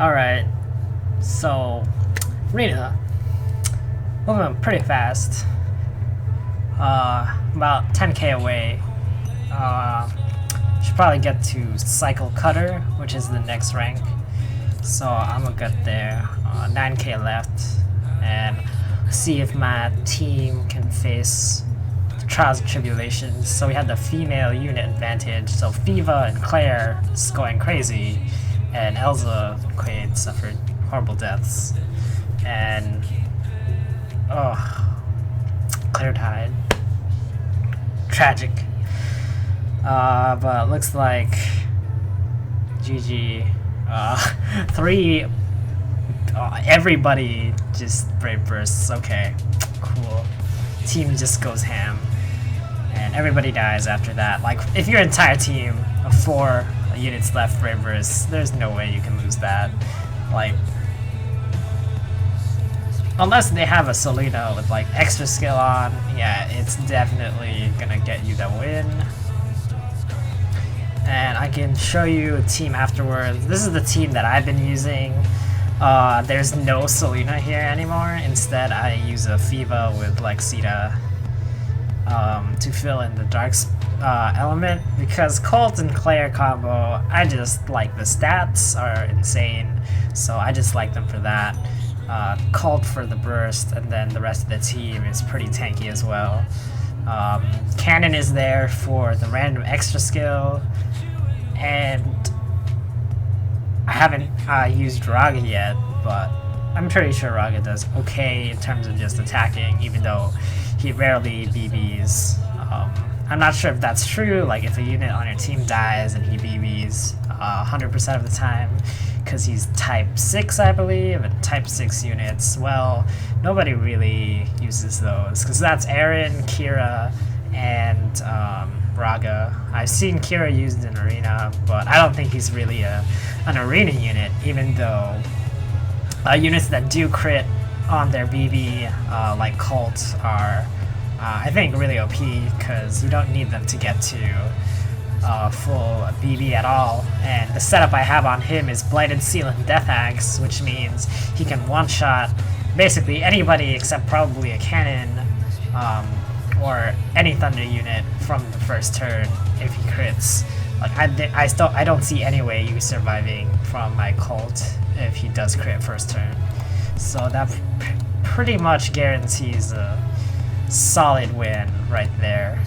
Alright, so Rena, moving pretty fast. About 10k away. Should probably get to Cycle Cutter, which is the next rank. So I'm gonna get there. 9k left, and see if my team can face the trials and tribulations. So we had the female unit advantage. So Fiva and Claire is going crazy, and Elsa and Quaid suffered horrible deaths. And Claire died. Tragic. But looks like GG. Everybody just brave bursts. Okay, cool. Team just goes ham, and everybody dies after that. Like, if your entire team of 4 units left brave bursts, there's no way you can lose that. Like, unless they have a Selena with like extra skill on, yeah, it's definitely gonna get you the win. And I can show you a team afterwards. This is the team that I've been using. There's no Selena here anymore. Instead, I use a Fiva with Lexita to fill in the dark element, because Colt and Claire combo, I just like the stats are insane, so I just like them for that. Colt for the burst, and then the rest of the team is pretty tanky as well. Cannon is there for the random extra skill, and I haven't used Raga yet, but I'm pretty sure Raga does okay in terms of just attacking, even though he rarely BBs. I'm not sure if that's true, like if a unit on your team dies and he BBs 100% of the time, because he's type 6, I believe, and type 6 units, well, nobody really uses those, because that's Aaron, Kira, and Raga. I've seen Kira used in Arena, but I don't think he's really an Arena unit, even though units that do crit on their BB, like Colt, are, I think, really OP, because you don't need them to get to full BB at all. And the setup I have on him is Blighted Seal and Death Axe, which means he can one-shot basically anybody except probably a cannon or any thunder unit from the first turn if he crits. Like, I don't see any way you surviving from my Colt if he does crit first turn. So that pretty much guarantees a solid win right there.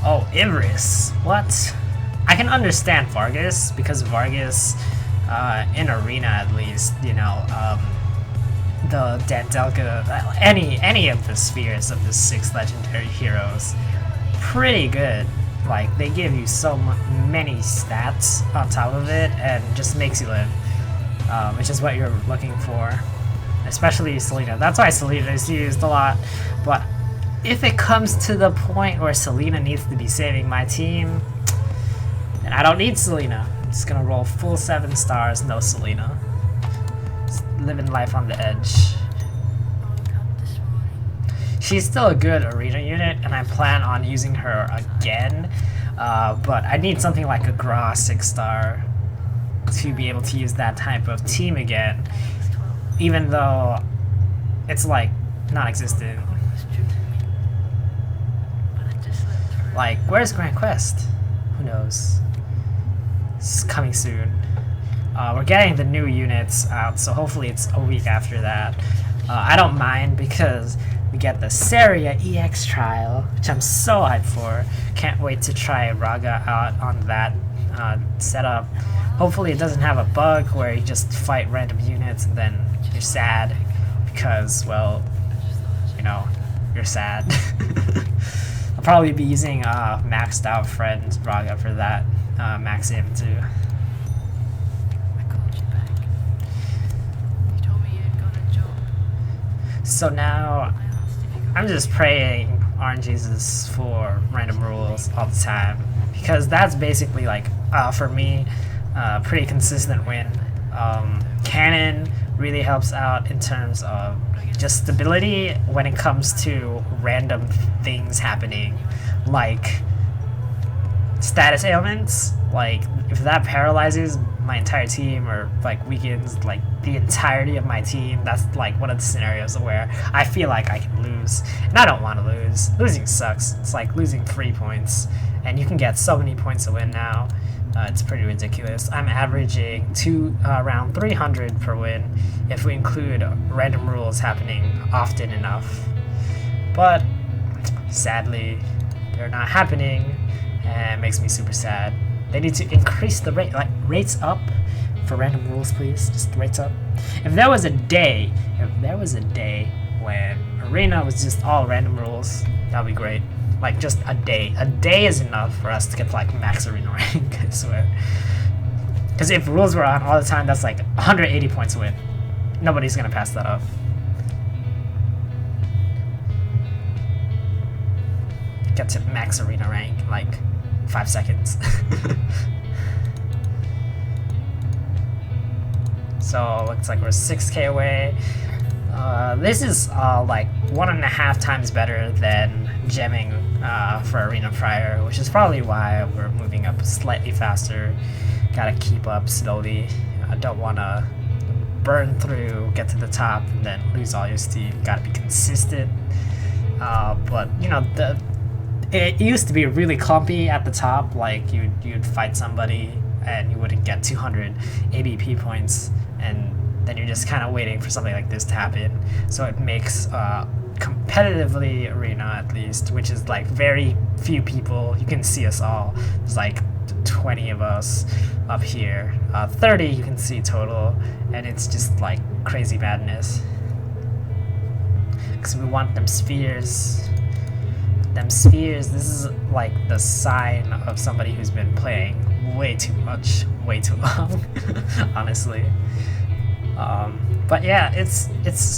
Oh, Ibris. What? I can understand Vargas, because Vargas, in Arena at least, you know, the Dandelka, any of the spheres of the 6 legendary heroes, pretty good. Like, they give you so many stats on top of it, and just makes you live, which is what you're looking for. Especially Selena. That's why Selena is used a lot, but if it comes to the point where Selena needs to be saving my team, then I don't need Selena. I'm just gonna roll full 7 stars, no Selena. Just living life on the edge. She's still a good Arena unit, and I plan on using her again, but I need something like a Gra 6-star to be able to use that type of team again, even though it's like non-existent. Like, where's Grand Quest? Who knows? It's coming soon. We're getting the new units out, so hopefully it's a week after that. I don't mind, because we get the Saria EX trial, which I'm so hyped for. Can't wait to try Raga out on that setup. Hopefully it doesn't have a bug where you just fight random units and then you're sad because, well, you know, you're sad. I'll probably be using maxed out friend Raga for that, max him too. So now I'm just praying RNGesus for random rules all the time, because that's basically like, for me, pretty consistent win. Cannon really helps out in terms of just stability when it comes to random things happening, like status ailments, Like, if that paralyzes my entire team or like weakens like the entirety of my team, that's like one of the scenarios where I feel like I can lose, and I don't want to lose. Losing sucks. It's like losing 3 points, and you can get so many points to win now. It's pretty ridiculous. I'm averaging around 300 per win if we include random rules happening often enough. But sadly, they're not happening, and it makes me super sad. They need to increase the rate, like rates up for random rules, please. Just rates up. If there was a day when Arena was just all random rules, that'd be great. Like just a day. A day is enough for us to get like max Arena rank, I swear. Because if rules were on all the time, that's like 180 points to win. Nobody's gonna pass that up. Get to max Arena rank in like 5 seconds. So looks like we're 6k away. This is like 1.5 times better than gemming for Arena prior, which is probably why we're moving up slightly faster. Gotta keep up slowly. I don't want to burn through, get to the top, and then lose all your steam. Gotta be consistent. But you know, it used to be really clumpy at the top. Like you'd fight somebody and you wouldn't get 200 ABP points, and then you're just kind of waiting for something like this to happen. So it makes competitively Arena, at least, which is like very few people. You can see us all. There's like 20 of us up here. 30 you can see total, and it's just like crazy madness. Because we want them spheres. Them spheres, this is like the sign of somebody who's been playing way too much, way too long, honestly. But yeah, it's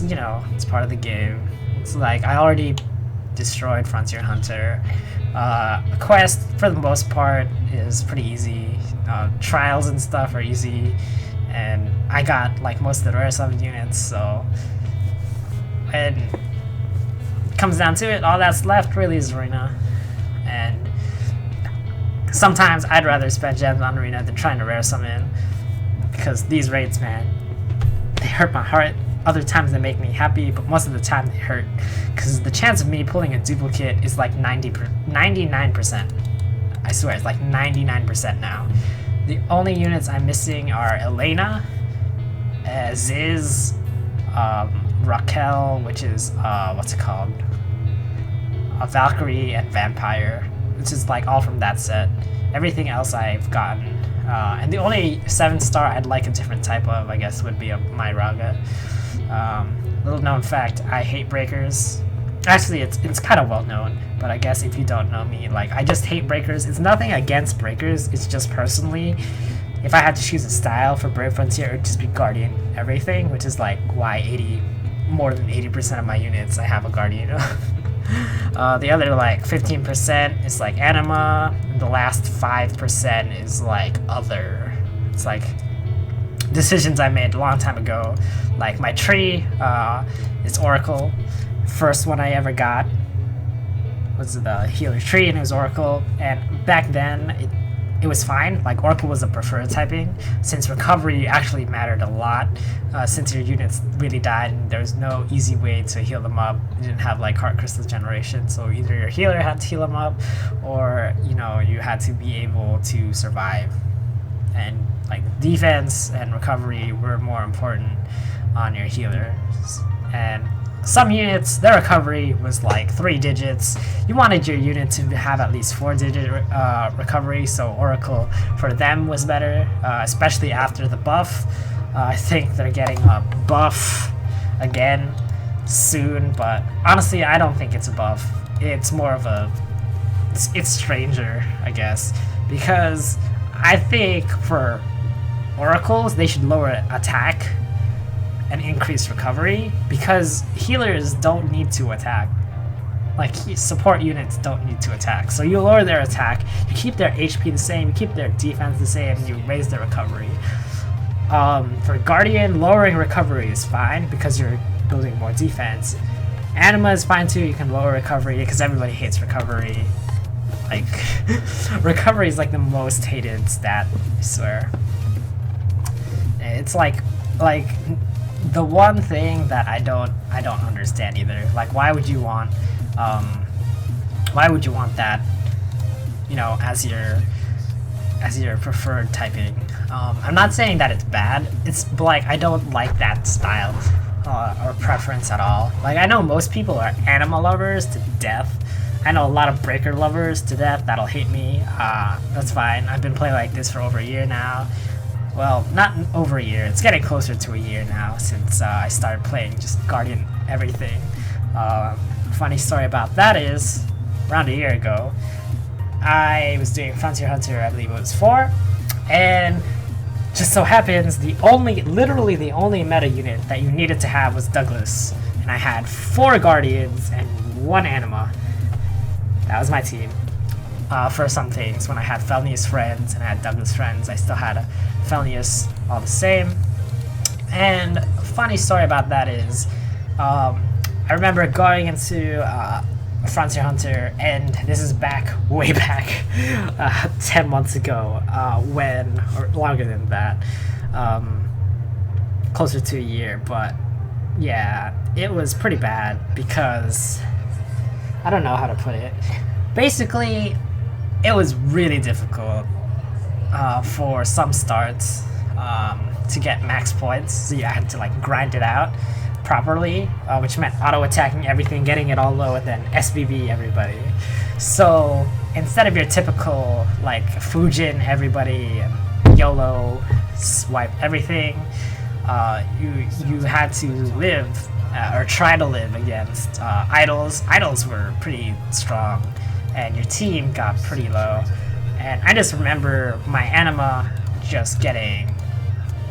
you know, it's part of the game. It's like I already destroyed Frontier Hunter. Quest for the most part is pretty easy. Trials and stuff are easy, and I got like most of the rare summon units. So, and it comes down to it, all that's left really is Arena. And sometimes I'd rather spend gems on Arena than trying to rare summon, because these raids, man, they hurt my heart. Other times they make me happy, but most of the time they hurt, because the chance of me pulling a duplicate is like 99%. I swear, it's like 99% now. The only units I'm missing are Elena, Ziz, Raquel, which is, what's it called? Valkyrie and Vampire, which is like all from that set. Everything else I've gotten. And the only 7-star I'd like a different type of, I guess, would be a Myraga. Little known fact, I hate breakers. Actually, it's kind of well known, but I guess if you don't know me, like, I just hate breakers. It's nothing against breakers, it's just personally, if I had to choose a style for Brave Frontier, it would just be Guardian everything, which is like why more than 80% of my units I have a Guardian. The other like 15% is like Anima, and the last 5% is like other. It's like decisions I made a long time ago. Like my tree is Oracle. First one I ever got was the healer tree, and it was Oracle. And back then it was fine. Like Oracle was the preferred typing, since recovery actually mattered a lot. Since your units really died and there was no easy way to heal them up, you didn't have like heart crystal generation, so either your healer had to heal them up, or you know, you had to be able to survive. And like defense and recovery were more important on your healers. And some units, their recovery was like 3 digits. You wanted your unit to have at least 4-digit recovery, so Oracle for them was better, especially after the buff. I think they're getting a buff again soon, but honestly, I don't think it's a buff. It's more of a... It's stranger, I guess, because I think for Oracles, they should lower attack and increase recovery, because healers don't need to attack. Like, support units don't need to attack. So you lower their attack, you keep their HP the same, you keep their defense the same, and you raise their recovery. For Guardian, lowering recovery is fine because you're building more defense. Anima is fine too, you can lower recovery because everybody hates recovery. Like, recovery is like the most hated stat, I swear. It's like the one thing that I don't understand either. Like, why would you want that, you know, as your preferred typing? I'm not saying that it's bad. It's like I don't like that style or preference at all. Like, I know most people are Anima lovers to death. I know a lot of Breaker lovers to death that'll hate me. That's fine. I've been playing like this for over a year now. Well, not over a year. It's getting closer to a year now since I started playing just Guardian everything. Funny story about that is, around a year ago, I was doing Frontier Hunter, I believe it was 4, and just so happens literally the only meta unit that you needed to have was Douglas, and I had 4 Guardians and 1 Anima. That was my team. For some things, when I had Felnius friends and I had Douglas friends, I still had Felnius all the same. And a funny story about that is, I remember going into Frontier Hunter, and this is way back, 10 months ago, or longer than that, closer to a year, but yeah, it was pretty bad because, I don't know how to put it. Basically, it was really difficult for some starts to get max points, so you had to like grind it out properly, which meant auto-attacking everything, getting it all low, and then SBB everybody. So instead of your typical like Fujin everybody and YOLO swipe everything, you had to live or try to live against idols. Idols were pretty strong, and your team got pretty low. And I just remember my Anima just getting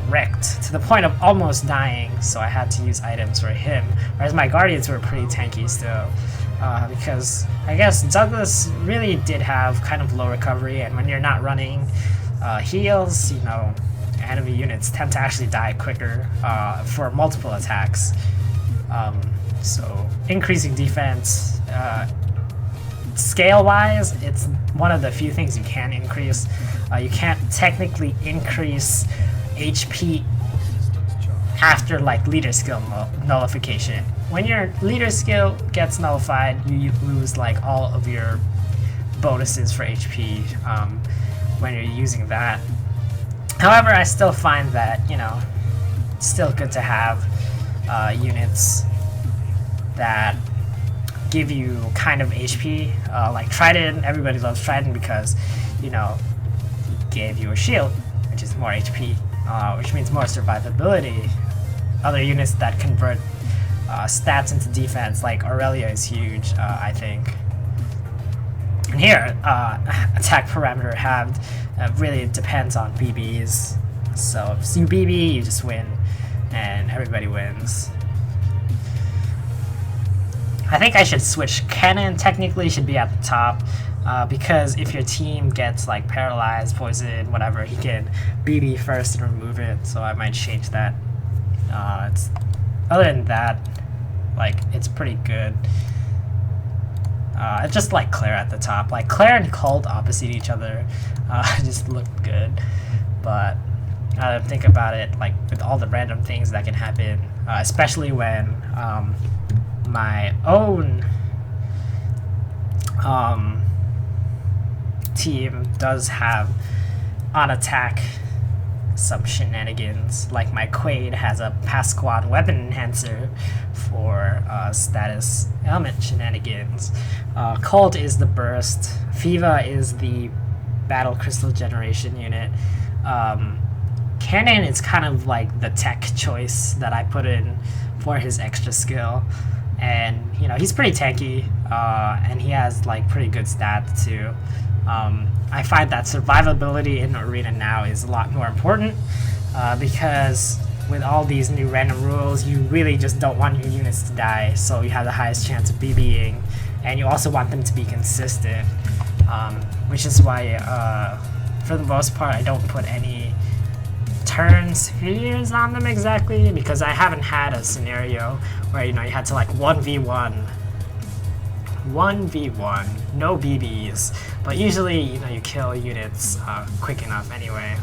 wrecked to the point of almost dying, so I had to use items for him, whereas my Guardians were pretty tanky still, because I guess Douglas really did have kind of low recovery, and when you're not running heals, you know, enemy units tend to actually die quicker for multiple attacks. So increasing defense, scale-wise, it's one of the few things you can increase. You can't technically increase HP after like leader skill nullification. When your leader skill gets nullified, you lose like all of your bonuses for HP when you're using that. However, I still find that, you know, it's still good to have units that give you kind of HP, like Trident. Everybody loves Trident because, you know, it gave you a shield, which is more HP, which means more survivability. Other units that convert stats into defense, like Aurelia, is huge, I think. And here, attack parameter halved really depends on BBs. So if you BB, you just win, and everybody wins. I think I should switch. Cannon technically should be at the top, because if your team gets like paralyzed, poisoned, whatever, he can BB first and remove it, so I might change that. Other than that, like, it's pretty good. It's just like Claire at the top. Like, Claire and Colt opposite each other just look good, but now that I think about it, like, with all the random things that can happen, especially when my own team does have on attack some shenanigans. Like, my Quaid has a Pasquad weapon enhancer for status element shenanigans. Colt is the burst. Fiva is the battle crystal generation unit. Cannon is kind of like the tech choice that I put in for his extra skill. And, you know, he's pretty tanky, and he has like pretty good stats too. I find that survivability in Arena now is a lot more important, because with all these new random rules, you really just don't want your units to die, so you have the highest chance of BBing, and you also want them to be consistent, which is why, for the most part, I don't put any turn spheres on them exactly, because I haven't had a scenario where, you know, you had to like 1v1 1v1, no BBs, but usually, you know, you kill units quick enough anyway,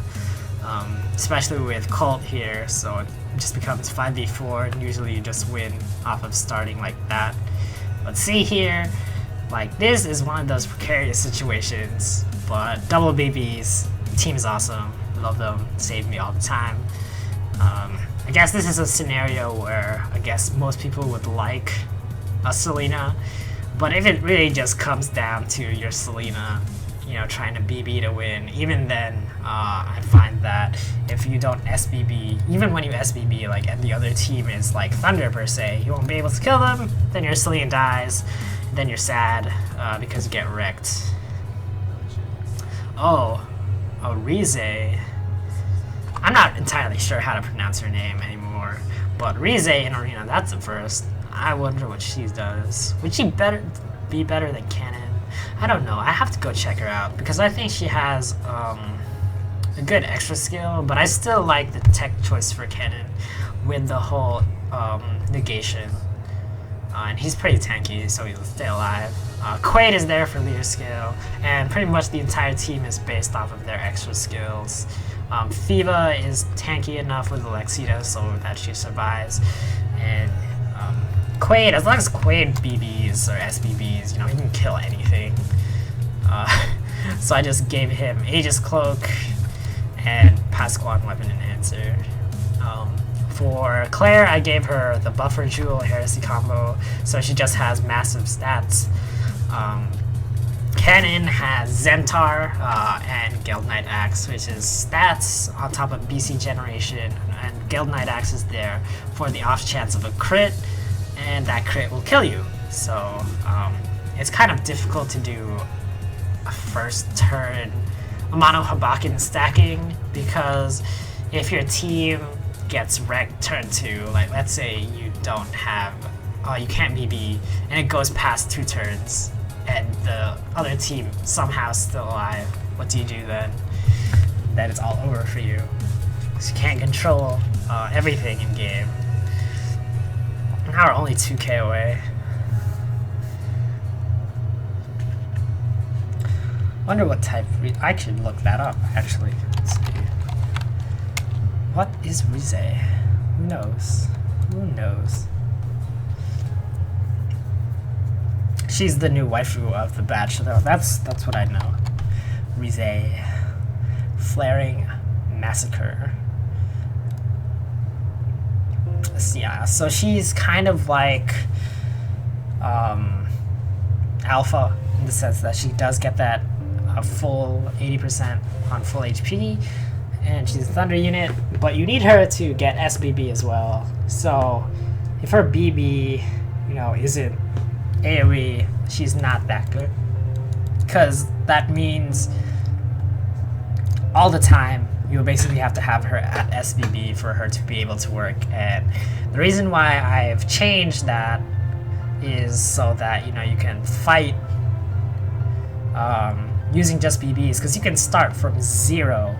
especially with Colt here, so it just becomes 5v4, and usually you just win off of starting like that. But see here, like, this is one of those precarious situations, but double BBs, team is awesome, love them, save me all the time. I guess this is a scenario where I guess most people would like a Selena, but if it really just comes down to your Selena, you know, trying to BB to win, even then, I find that if you don't SBB, even when you SBB, like, and the other team is like Thunder per se, you won't be able to kill them, then your Selena dies, then you're sad, because you get wrecked. Oh, Rize. I'm not entirely sure how to pronounce her name anymore, but Rize in Arena, that's a first. I wonder what she does. Would she be better than Kennen? I don't know. I have to go check her out, because I think she has a good extra skill, but I still like the tech choice for Kennen with the whole negation. And he's pretty tanky, so he'll stay alive. Quaid is there for leader skill, and pretty much the entire team is based off of their extra skills. Fiva is tanky enough with Alexita so that she survives, and Quaid, as long as Quaid BBs or SBBs, you know, he can kill anything. So I just gave him Aegis Cloak and Pasquan Weapon Enhancer. For Claire, I gave her the Buffer Jewel Heresy combo, so she just has massive stats. Kennen has Zentar and Geld Knight Axe, which is stats on top of BC generation, and Geld Knight Axe is there for the off chance of a crit, and that crit will kill you. So it's kind of difficult to do a first turn Mono Habakken stacking, because if your team gets wrecked turn 2, like let's say you don't have, you can't BB, and it goes past 2 turns, and the other team somehow still alive, what do you do then? Then it's all over for you. Because you can't control everything in game. Now we're only 2k away. Wonder what type. I should look that up actually. Let's see. What is Rize? Who knows? Who knows? She's the new waifu of the batch, though. That's what I know. Rize. Flaring Massacre. Yeah, so she's kind of like Alpha in the sense that she does get that full 80% on full HP, and she's a Thunder unit, but you need her to get SBB as well. So if her BB, you know, isn't AoE, she's not that good, because that means all the time you basically have to have her at SBB for her to be able to work. And the reason why I've changed that is so that, you know, you can fight using just BBs, because you can start from 0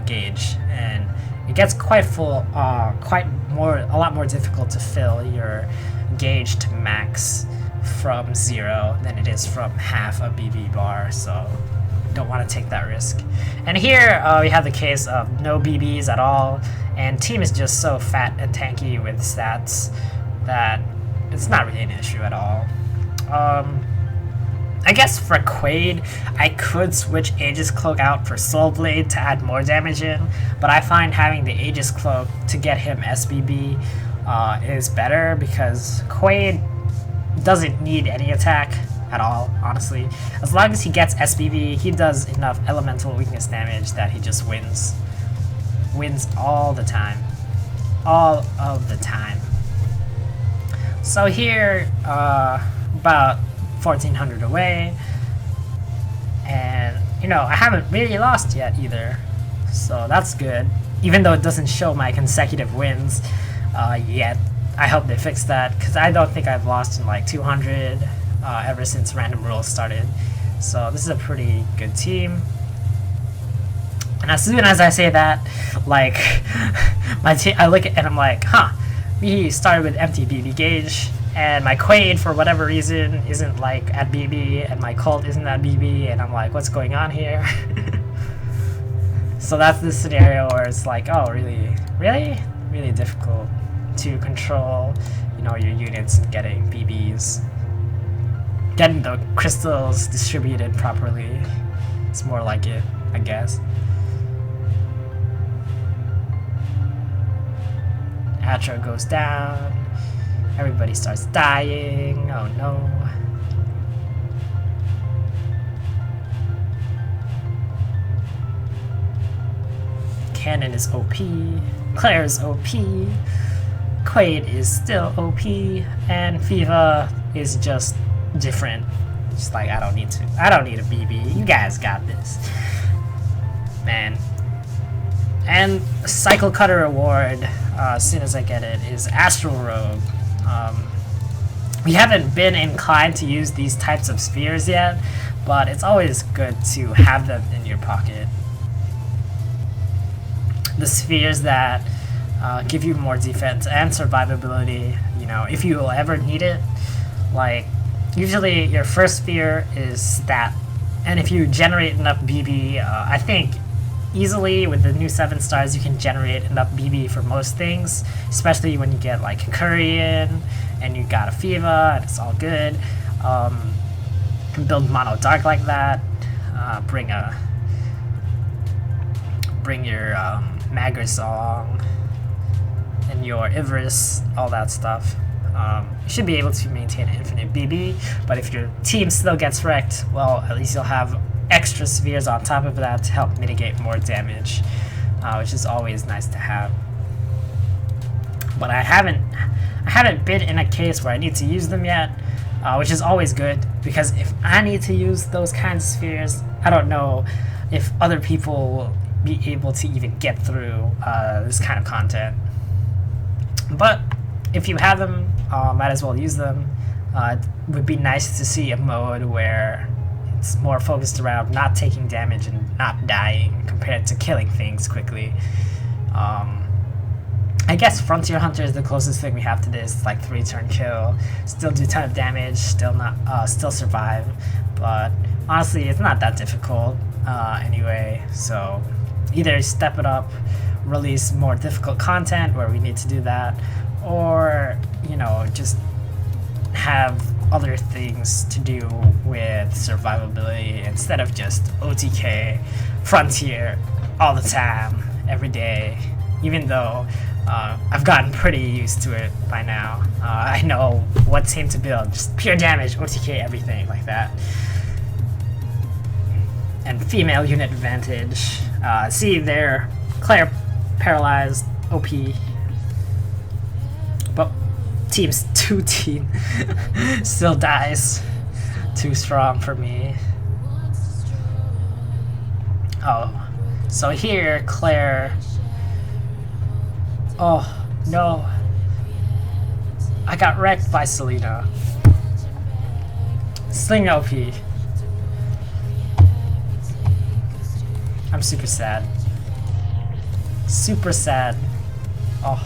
gauge, and it gets quite full, a lot more difficult to fill your gauge to max from 0 than it is from half a BB bar, so don't want to take that risk. And here we have the case of no BBs at all, and team is just so fat and tanky with stats that it's not really an issue at all. I guess for Quaid, I could switch Aegis Cloak out for Soul Blade to add more damage in, but I find having the Aegis Cloak to get him SBB is better, because Quaid doesn't need any attack at all, honestly. As long as he gets SBB, he does enough elemental weakness damage that he just wins. Wins all the time. All of the time. So here, about 1400 away, and you know, I haven't really lost yet either, so that's good, even though it doesn't show my consecutive wins yet. I hope they fix that, because I don't think I've lost in like 200 ever since Random Rules started, so this is a pretty good team. And as soon as I say that, like, my team, I look at it and I'm like, huh, we started with empty BB gauge, and my Quaid for whatever reason isn't like at BB, and my Colt isn't at BB, and I'm like, what's going on here? So that's the scenario where it's like, oh, really difficult to control, you know, your units and getting BBs, getting the crystals distributed properly. It's more like it, I guess. Atro goes down. Everybody starts dying. Oh no. Cannon is OP. Claire is OP. Quaid is still OP. And Fiva is just different. Just like, I don't need a BB. You guys got this. Man. And Cycle Cutter Award, as soon as I get it, is Astral Robe. We haven't been inclined to use these types of spheres yet, but it's always good to have them in your pocket. The spheres that give you more defense and survivability, you know, if you will ever need it. Like, usually your first sphere is stat, and if you generate enough BB, I think easily with the new 7 stars you can generate enough BB for most things, especially when you get like Concurian and you got a Fiva and it's all good. You can build Mono Dark like that, bring your Magrisong and your Ivris, all that stuff. You should be able to maintain infinite BB, but if your team still gets wrecked, well, at least you'll have extra spheres on top of that to help mitigate more damage, which is always nice to have. But I haven't been in a case where I need to use them yet, which is always good, because if I need to use those kinds of spheres, I don't know if other people will be able to even get through this kind of content. But if you have them, might as well use them. It would be nice to see a mode where it's more focused around not taking damage and not dying compared to killing things quickly. I guess Frontier Hunter is the closest thing we have to this, like 3-turn kill, still do a ton of damage, still survive, but honestly it's not that difficult anyway, so either step it up, release more difficult content where we need to do that, or, you know, just have other things to do with survivability instead of just OTK Frontier all the time, every day, even though I've gotten pretty used to it by now. I know what team to build, just pure damage, OTK, everything like that. And female unit advantage. See there, Claire paralyzed, OP. But team's 2 team still dies. Too strong for me. Oh, so here Claire. Oh no, I got wrecked by Selena. Sling OP. I'm super sad. Super sad. Oh,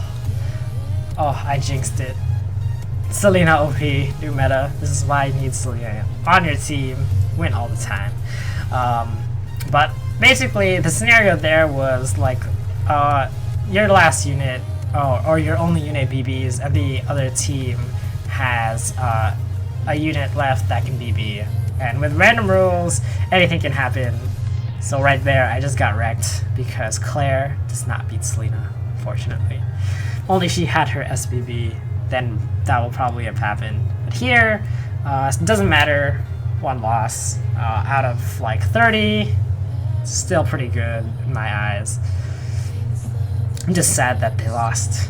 I jinxed it. Selena OP, new meta. This is why you need Selena on your team. Win all the time. But basically, the scenario there was like, your last unit, or your only unit BBs, and the other team has a unit left that can BB. And with random rules, anything can happen. So right there, I just got wrecked because Claire does not beat Selena, unfortunately. Only she had her SBB, then that will probably have happened. But here, it doesn't matter, 1 loss out of like 30, still pretty good in my eyes. I'm just sad that they lost.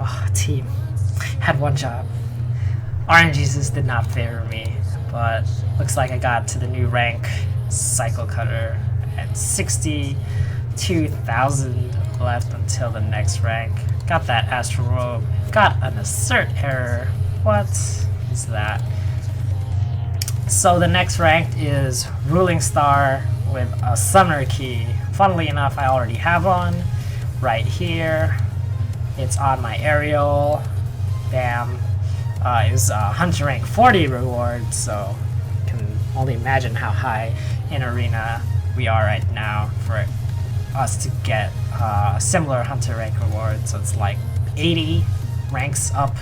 Oh, team had 1 job. RNGesus did not favor me, but looks like I got to the new rank, Cycle Cutter, at 62,000 left until the next rank. Got that Astral Robe. Got an assert error. What is that? So the next rank is Ruling Star with a Summoner Key. Funnily enough, I already have one right here. It's on my aerial. Bam. is Hunter rank 40 reward, so you can only imagine how high in arena we are right now for us to get similar Hunter rank reward. So it's like 80 ranks up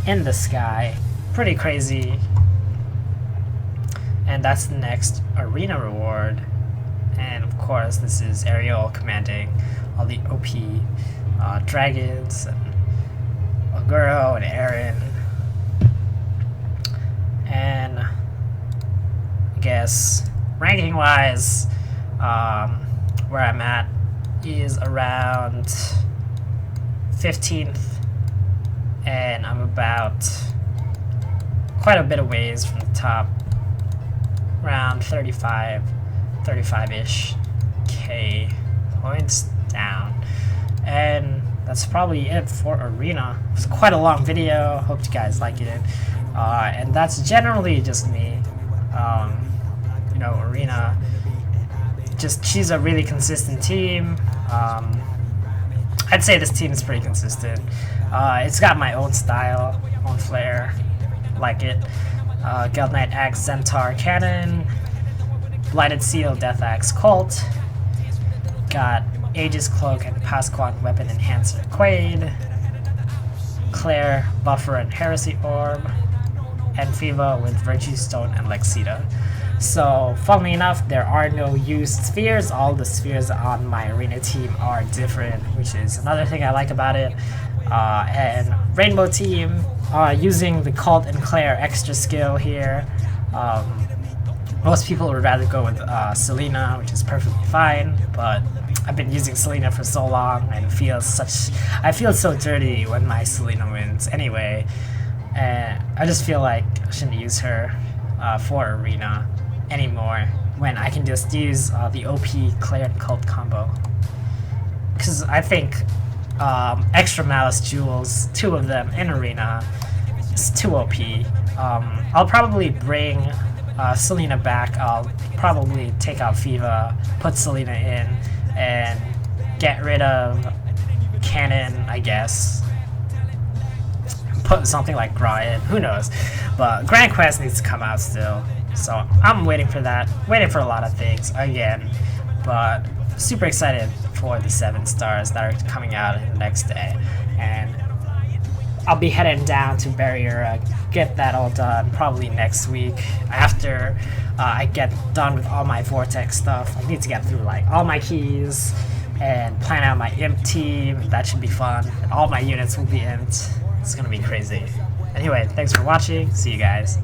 in the sky, pretty crazy. And that's the next arena reward. And of course, this is Ariel commanding all the OP dragons and Oguro and Aaron. And I guess ranking wise, where I'm at is around 15th, and I'm about quite a bit of ways from the top, around 35-ish K points down. And that's probably it for arena. It's quite a long video, hope you guys like it. And that's generally just me. You know, arena, just choose a really consistent team. I'd say this team is pretty consistent. It's got my own style, own flair, like it. Guild Knight Axe, Centaur Cannon, Blighted Seal, Death Axe Colt. Got Aegis Cloak and Pasquan Weapon Enhancer Quaid, Claire, Buffer and Heresy Orb, and Fiva with Virtue Stone and Lexita. So, funnily enough, there are no used spheres. All the spheres on my arena team are different, which is another thing I like about it. And Rainbow team, using the Cult and Claire extra skill here. Most people would rather go with Selena, which is perfectly fine, but I've been using Selena for so long and I feel so dirty when my Selena wins anyway. And I just feel like I shouldn't use her for arena anymore when I can just use the OP Claire and Cult combo. Because I think extra Malice Jewels, 2 of them in arena, is too OP. I'll probably bring Selena back. I'll probably take out Fiva, put Selena in, and get rid of Cannon, I guess. Put something like Brian, who knows. But Grand Quest needs to come out still. So I'm waiting for that. Waiting for a lot of things again. But super excited for the 7 stars that are coming out the next day. And I'll be heading down to Barrier, get that all done probably next week after I get done with all my Vortex stuff. I need to get through like all my keys and plan out my imp team. That should be fun. And all my units will be imped. It's gonna be crazy. Anyway, thanks for watching. See you guys.